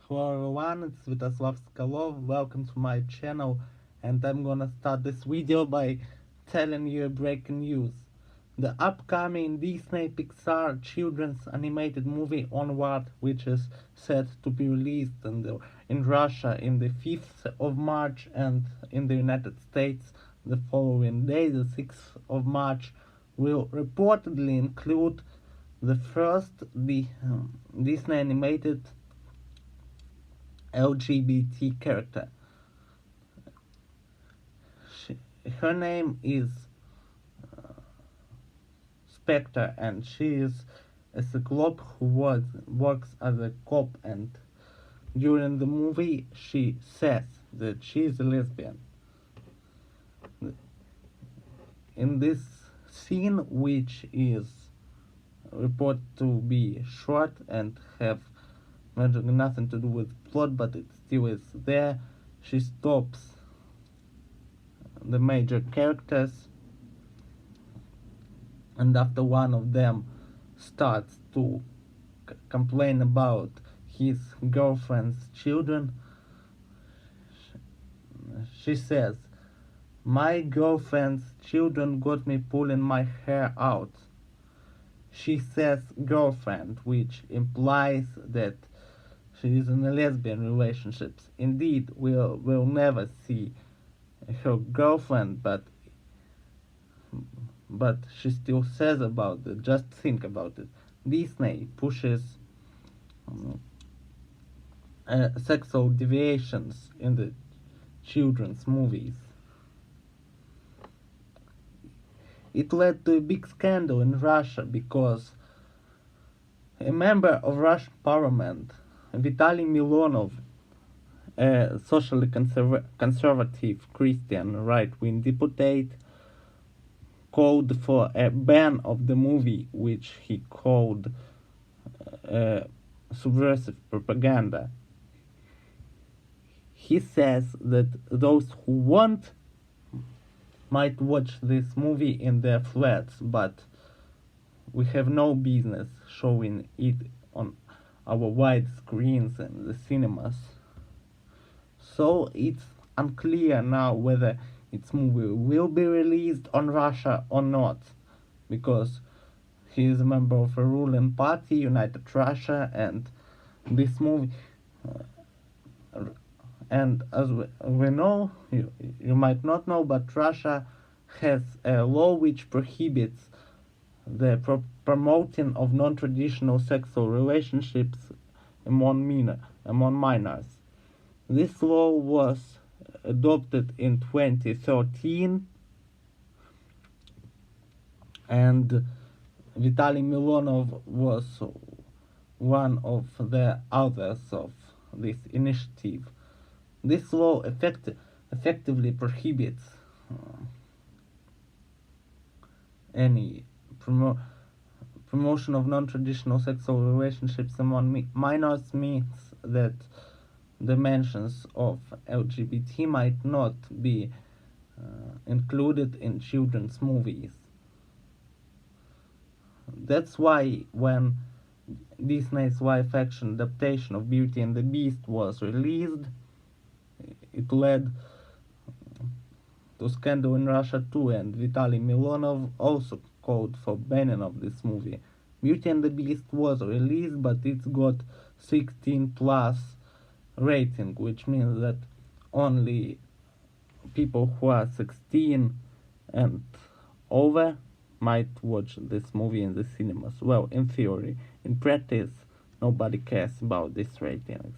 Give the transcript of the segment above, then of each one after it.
Hello everyone, it's Svetoslav Skalov. Welcome to my channel, and I'm gonna start this video by telling you a breaking news. The upcoming Disney Pixar children's animated movie Onward, which is set to be released in Russia in the 5th of March and in the United States the following day, the 6th of March, will reportedly include the first Disney animated LGBT character. She, Her name is Spectre, and she is a cyclope who works as a cop. And during the movie, she says that she is a lesbian. In this scene, which is reported to be short and have nothing to do with plot, but it still is there, she stops the major characters, and after one of them starts to complain about his girlfriend's children, she says, "My girlfriend's children got me pulling my hair out." She says girlfriend, which implies that she is in a lesbian relationship. Indeed, we'll never see her girlfriend, but she still says about it. Just think about it. Disney pushes sexual deviations in the children's movies. It led to a big scandal in Russia because a member of Russian parliament, Vitaly Milonov, a socially conservative Christian right-wing deputate, called for a ban of the movie, which he called subversive propaganda. He says that those who want might watch this movie in their flats, but we have no business showing it on our wide screens in the cinemas. So it's unclear now whether its movie will be released on Russia or not, because he is a member of a ruling party, United Russia, and this movie, and as we know, you might not know, but Russia has a law which prohibits the promoting of non-traditional sexual relationships among minors. This law was adopted in 2013, and Vitaly Milonov was one of the authors of this initiative. This law effectively prohibits any promotion of non-traditional sexual relationships among minors, means that the mentions of LGBT might not be included in children's movies. That's why when Disney's live-action adaptation of Beauty and the Beast was released, it led to scandal in Russia too, and Vitaly Milonov also called for banning of this movie. Beauty and the Beast was released, but it's got 16 plus rating, which means that only people who are 16 and over might watch this movie in the cinemas. Well, in theory. In practice, nobody cares about these ratings.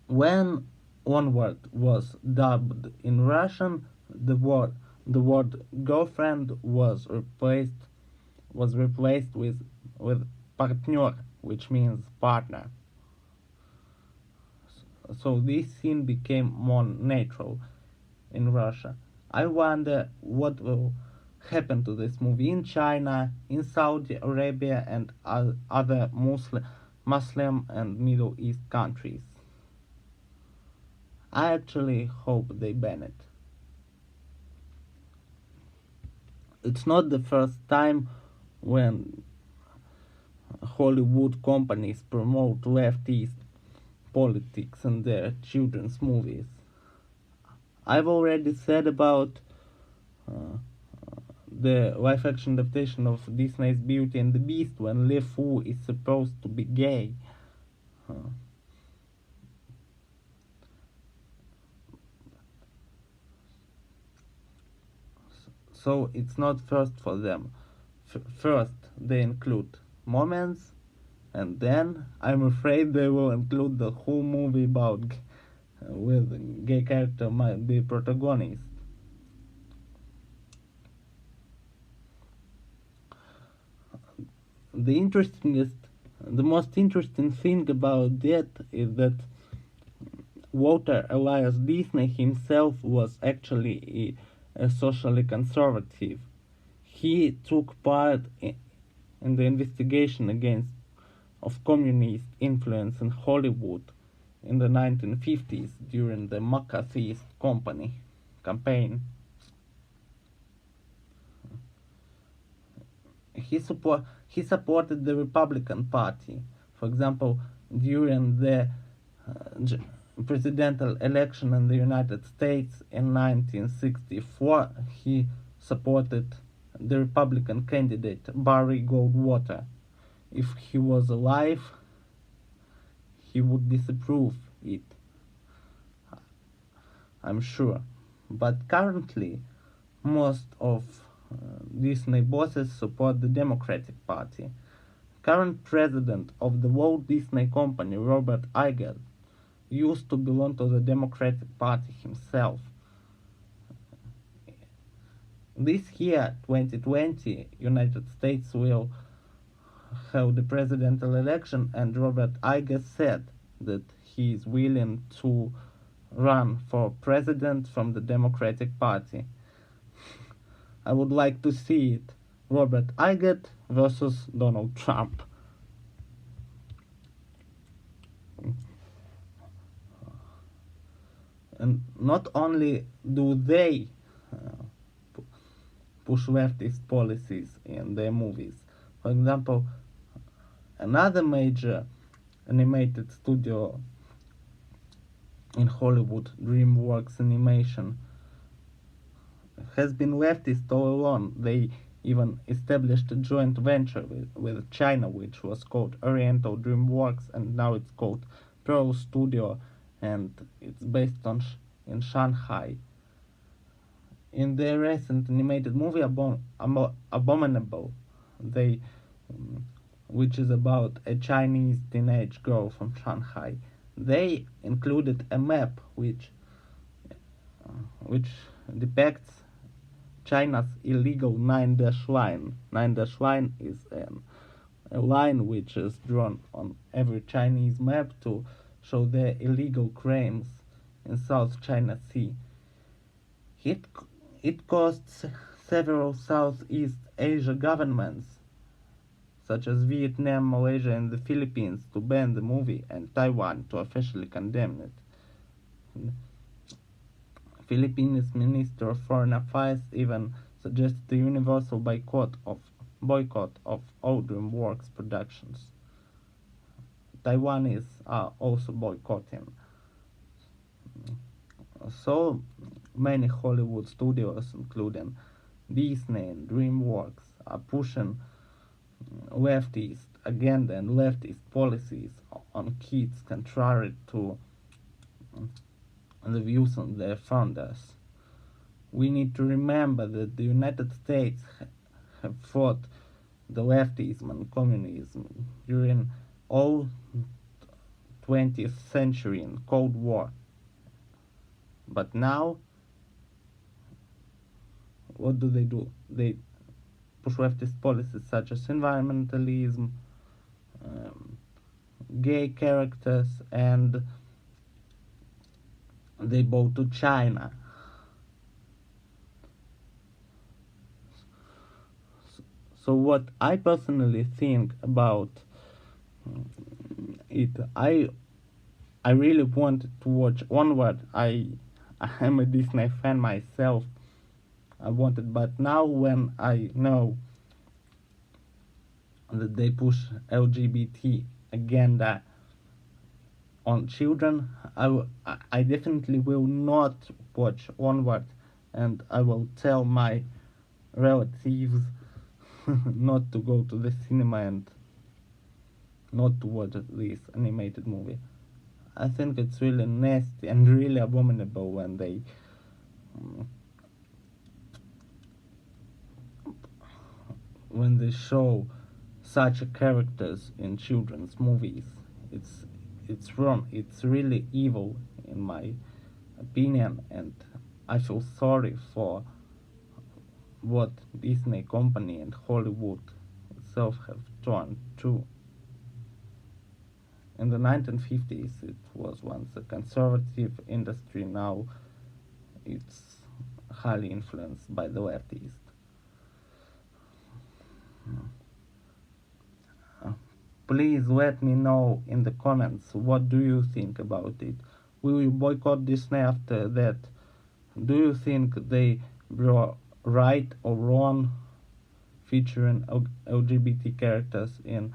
When Onward was dubbed in Russian, the word girlfriend was replaced with partner, which means partner. So this scene became more natural in Russia. I wonder what will happen to this movie in China, in Saudi Arabia, and other Muslim and Middle East countries. I actually hope they ban it. It's not the first time when Hollywood companies promote leftist politics in their children's movies. I've already said about uh, the live action adaptation of Disney's Beauty and the Beast when Le Fou is supposed to be gay. Uh, so it's not first for them. First, they include moments, and then I'm afraid they will include the whole movie about with gay character might be protagonist. The most interesting thing about that is that Walter Elias Disney himself was actually a socially conservative. He took part in the investigation against of communist influence in Hollywood in the 1950s during the McCarthyist Company campaign. He supported the Republican Party. For example, during the presidential election in the United States in 1964, he supported the Republican candidate Barry Goldwater. If he was alive, he would disapprove it, I'm sure. But currently, most of Disney bosses support the Democratic Party. Current president of the Walt Disney Company, Robert Iger, used to belong to the Democratic Party himself. This year, 2020, United States will have the presidential election, and Robert Iger said that he is willing to run for president from the Democratic Party. I would like to see it. Robert Iger versus Donald Trump. And not only do they push leftist policies in their movies. For example, another major animated studio in Hollywood, DreamWorks Animation, has been leftist all along. They even established a joint venture with China, which was called Oriental DreamWorks, and now it's called Pearl Studio, and it's based in Shanghai. In their recent animated movie Abominable, which is about a Chinese teenage girl from Shanghai, they included a map which depicts China's illegal 9-dash line. 9-dash line is a line which is drawn on every Chinese map to show their illegal claims in South China Sea. It caused several Southeast Asia governments, such as Vietnam, Malaysia, and the Philippines, to ban the movie, and Taiwan to officially condemn it. Philippines Minister of Foreign Affairs even suggested a universal boycott of all DreamWorks productions. Taiwanis are also boycotting. So many Hollywood studios, including Disney and DreamWorks, are pushing leftist agenda and leftist policies on kids contrary to the views of their founders. We need to remember that the United States have fought the leftism and communism during all 20th century and Cold War. But now, what do? They push leftist policies such as environmentalism, gay characters, and they bow to China. So what I personally think about it, I really wanted to watch Onward. I am a Disney fan myself. I wanted, but now when I know that they push LGBT agenda on children, I definitely will not watch Onward, and I will tell my relatives not to go to the cinema and not to watch this animated movie. I think it's really nasty and really abominable when they show such characters in children's movies. It's it's wrong. It's really evil in my opinion, and I feel sorry for what Disney company and Hollywood itself have done too. In the 1950s, it was once a conservative industry. Now it's highly influenced by the leftist. Please let me know in the comments what do you think about it. Will you boycott Disney after that? Do you think they were right or wrong featuring LGBT characters in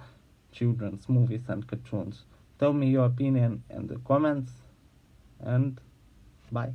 children's movies and cartoons? Tell me your opinion in the comments, and bye.